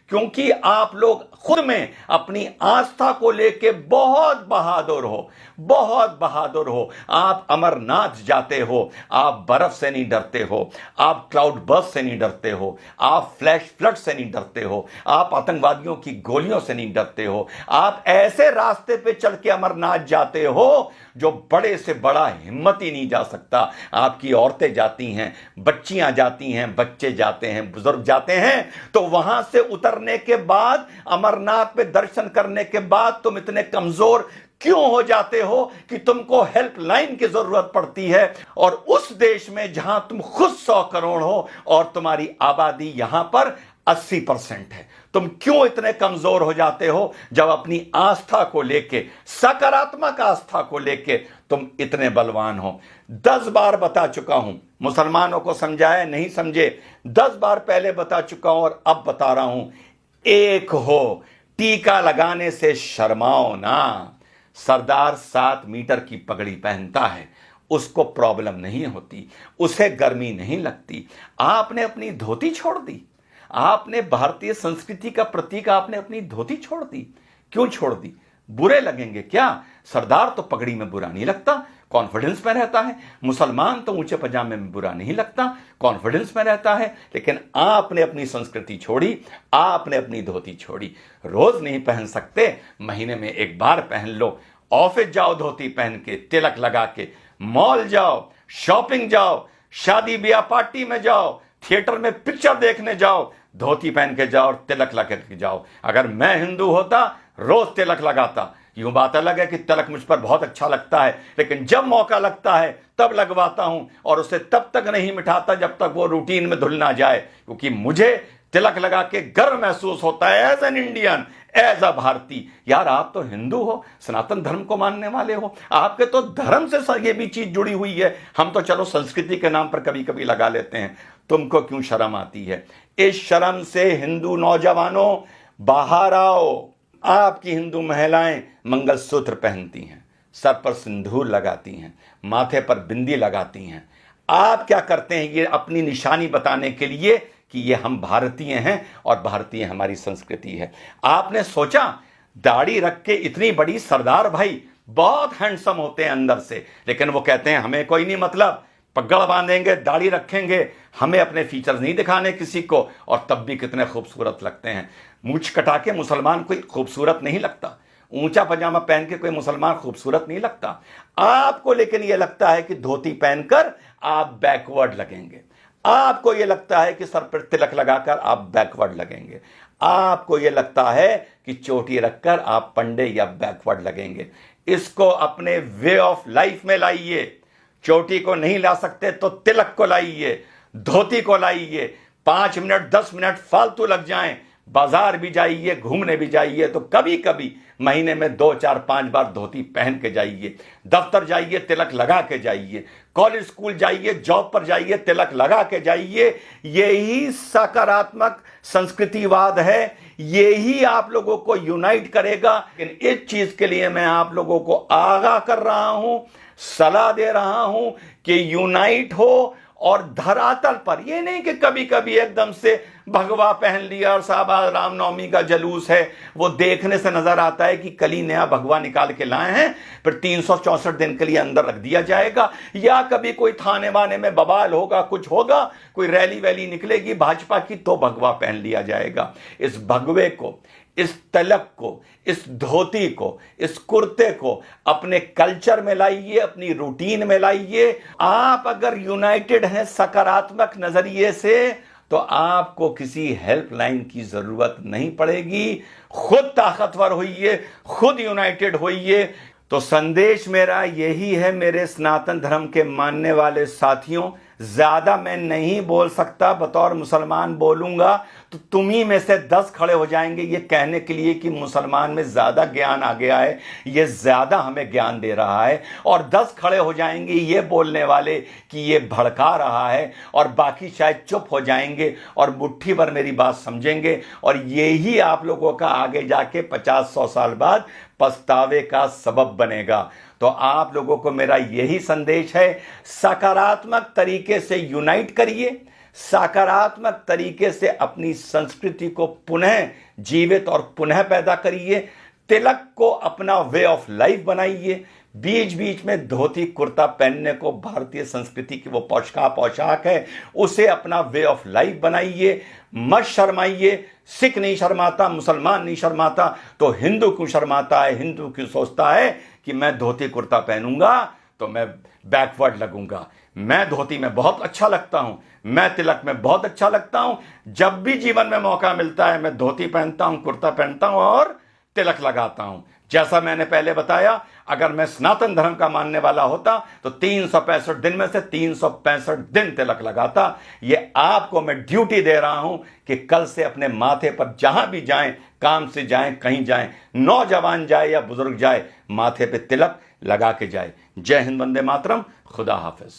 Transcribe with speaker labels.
Speaker 1: क्योंकि आप लोग खुद में अपनी आस्था को लेके बहुत बहादुर हो, बहुत बहादुर हो। आप अमरनाथ जाते हो, आप बर्फ से नहीं डरते हो, आप क्लाउड बर्स्ट से नहीं डरते हो, आप फ्लैश फ्लड से नहीं डरते हो, आप आतंकवादियों की गोलियों से नहीं डरते हो। आप ऐसे रास्ते पे चल के अमरनाथ जाते हो जो बड़े से बड़ा हिम्मत ही नहीं जा सकता। आपकी औरतें जाती हैं, बच्चियां जाती हैं, बच्चे जाते हैं, बुजुर्ग जाते हैं। तो वहां से उतरने के बाद, अमरनाथ पे दर्शन करने के बाद तुम इतने कमजोर क्यों हो जाते हो कि तुमको हेल्पलाइन की जरूरत पड़ती है? और उस देश में जहां तुम खुद 100 करोड़ हो और तुम्हारी आबादी यहां पर 80% है, तुम क्यों इतने कमजोर हो जाते हो जब अपनी आस्था को लेके, सकारात्मक आस्था को लेके तुम इतने बलवान हो? 10 बार बता चुका हूं, मुसलमानों को समझाया नहीं समझे, 10 बार पहले बता चुका हूं और अब बता रहा हूं, एक हो, टीका लगाने से शर्माओ ना। सरदार 7 मीटर की पगड़ी पहनता है, उसको प्रॉब्लम नहीं होती, उसे गर्मी नहीं लगती। आपने अपनी धोती छोड़ दी, आपने भारतीय संस्कृति का प्रतीक, आपने अपनी धोती छोड़ दी। क्यों छोड़ दी? बुरे लगेंगे क्या? सरदार तो पगड़ी में बुरा नहीं लगता, कॉन्फिडेंस में रहता है। मुसलमान तो ऊंचे पजामे में बुरा नहीं लगता, कॉन्फिडेंस में रहता है। लेकिन आपने अपनी संस्कृति छोड़ी, आपने अपनी धोती छोड़ी। रोज नहीं पहन सकते, महीने में एक बार पहन लो। ऑफिस जाओ धोती पहन के, तिलक लगा के, मॉल जाओ, शॉपिंग जाओ, शादी ब्याह पार्टी में जाओ, थिएटर में पिक्चर देखने जाओ, धोती पहन के जाओ और तिलक लगा के जाओ। अगर मैं हिंदू होता, रोज तिलक लगाता। यूं बात अलग है कि तिलक मुझ पर बहुत अच्छा लगता है, लेकिन जब मौका लगता है तब लगवाता हूं, और उसे तब तक नहीं मिटाता जब तक वो रूटीन में धुल ना जाए, क्योंकि मुझे तिलक लगा के गर्व महसूस होता है as an Indian, as a भारतीय। यार, आप तो हिंदू हो, सनातन धर्म को मानने वाले हो, आपके तो धर्म से ये भी चीज जुड़ी हुई है। हम तो चलो संस्कृति के नाम पर कभी कभी लगा लेते हैं, तुमको क्यों शर्म आती है? इस शर्म से हिंदू नौजवानों बाहर आओ। आपकी हिंदू महिलाएं मंगलसूत्र पहनती हैं, सर पर सिंदूर लगाती हैं, माथे पर बिंदी लगाती हैं। आप क्या करते हैं? ये अपनी निशानी बताने के लिए कि ये हम भारतीय हैं और भारतीय हमारी संस्कृति है। आपने सोचा दाढ़ी रख के इतनी बड़ी सरदार भाई बहुत हैंडसम होते हैं अंदर से, लेकिन वो कहते हैं हमें कोई नहीं मतलब, पगड़ बांधेंगे, दाढ़ी रखेंगे, हमें अपने फीचर्स नहीं दिखाने किसी को, और तब भी कितने खूबसूरत लगते हैं। मूंछ कटा के मुसलमान कोई खूबसूरत नहीं लगता, ऊंचा पजामा पहन के कोई मुसलमान खूबसूरत नहीं लगता। आपको लेकिन यह लगता है कि धोती पहनकर आप बैकवर्ड लगेंगे, आपको यह लगता है कि सर पर तिलक लगाकर आप बैकवर्ड लगेंगे, आपको यह लगता है कि चोटी रखकर आप पंडे या बैकवर्ड लगेंगे। इसको अपने वे ऑफ लाइफ में लाइए। चोटी को नहीं ला सकते तो तिलक को लाइए, धोती को लाइए। 5 मिनट 10 मिनट फालतू लग जाएं, बाजार भी जाइए, घूमने भी जाइए, तो कभी कभी महीने में 2 4 5 बार धोती पहन के जाइए। दफ्तर जाइए, तिलक लगा के जाइए। कॉलेज स्कूल जाइए, जॉब पर जाइए, तिलक लगा के जाइए। यही सकारात्मक संस्कृतिवाद है, यही आप लोगों को यूनाइट करेगा। लेकिन इस चीज के लिए मैं आप लोगों को आगाह कर रहा हूं, सलाह दे रहा हूं कि यूनाइट हो। और धरातल पर ये नहीं कि कभी कभी एकदम से भगवा पहन लिया और साहब आज रामनवमी का जलूस है, वो देखने से नजर आता है कि कल ही नया भगवा निकाल के लाए हैं, फिर 364 दिन के लिए अंदर रख दिया जाएगा। या कभी कोई थाने वाने में बवाल होगा, कुछ होगा, कोई रैली वैली निकलेगी भाजपा की, तो भगवा पहन लिया जाएगा। इस भगवे को, इस तिलक को, इस धोती को, इस कुर्ते को अपने कल्चर में लाइए, अपनी रूटीन में लाइए। आप अगर यूनाइटेड हैं सकारात्मक नजरिए से, तो आपको किसी हेल्पलाइन की जरूरत नहीं पड़ेगी। खुद ताकतवर होइए, खुद यूनाइटेड होइए। तो संदेश मेरा यही है मेरे सनातन धर्म के मानने वाले साथियों, ज्यादा मैं नहीं बोल सकता, बतौर मुसलमान बोलूंगा तो तुम ही में से 10 खड़े हो जाएंगे ये कहने के लिए कि मुसलमान में ज्यादा ज्ञान आ गया है, ये ज्यादा हमें ज्ञान दे रहा है, और 10 खड़े हो जाएंगे ये बोलने वाले कि ये भड़का रहा है, और बाकी शायद चुप हो जाएंगे और मुट्ठी भर मेरी बात समझेंगे। और यही आप लोगों का आगे जाके 50-100 साल बाद पछतावे का सबब बनेगा। तो आप लोगों को मेरा यही संदेश है, सकारात्मक तरीके से यूनाइट करिए, सकारात्मक तरीके से अपनी संस्कृति को पुनः जीवित और पुनः पैदा करिए। तिलक को अपना वे ऑफ लाइफ बनाइए। बीच बीच में धोती कुर्ता पहनने को भारतीय संस्कृति की वो पोशाक है, उसे अपना वे ऑफ लाइफ बनाइए। मत शर्माइए। सिख नहीं शर्माता, मुसलमान नहीं शर्माता, तो हिंदू क्यों शर्माता है? हिंदू क्यों सोचता है कि मैं धोती कुर्ता पहनूंगा तो मैं बैकवर्ड लगूंगा? मैं धोती में बहुत अच्छा लगता हूं, मैं तिलक में बहुत अच्छा लगता हूं। जब भी जीवन में मौका मिलता है मैं धोती पहनता हूं, कुर्ता पहनता हूं और तिलक लगाता हूं। जैसा मैंने पहले बताया, अगर मैं सनातन धर्म का मानने वाला होता तो 365 दिन में से 365 दिन तिलक लगाता। ये आपको मैं ड्यूटी दे रहा हूं कि कल से अपने माथे पर जहां भी जाएं, काम से जाएं, कहीं जाएं, नौजवान जाए या बुजुर्ग जाए, माथे पे तिलक लगा के जाए। जय हिंद, वंदे मातरम, खुदा हाफिज।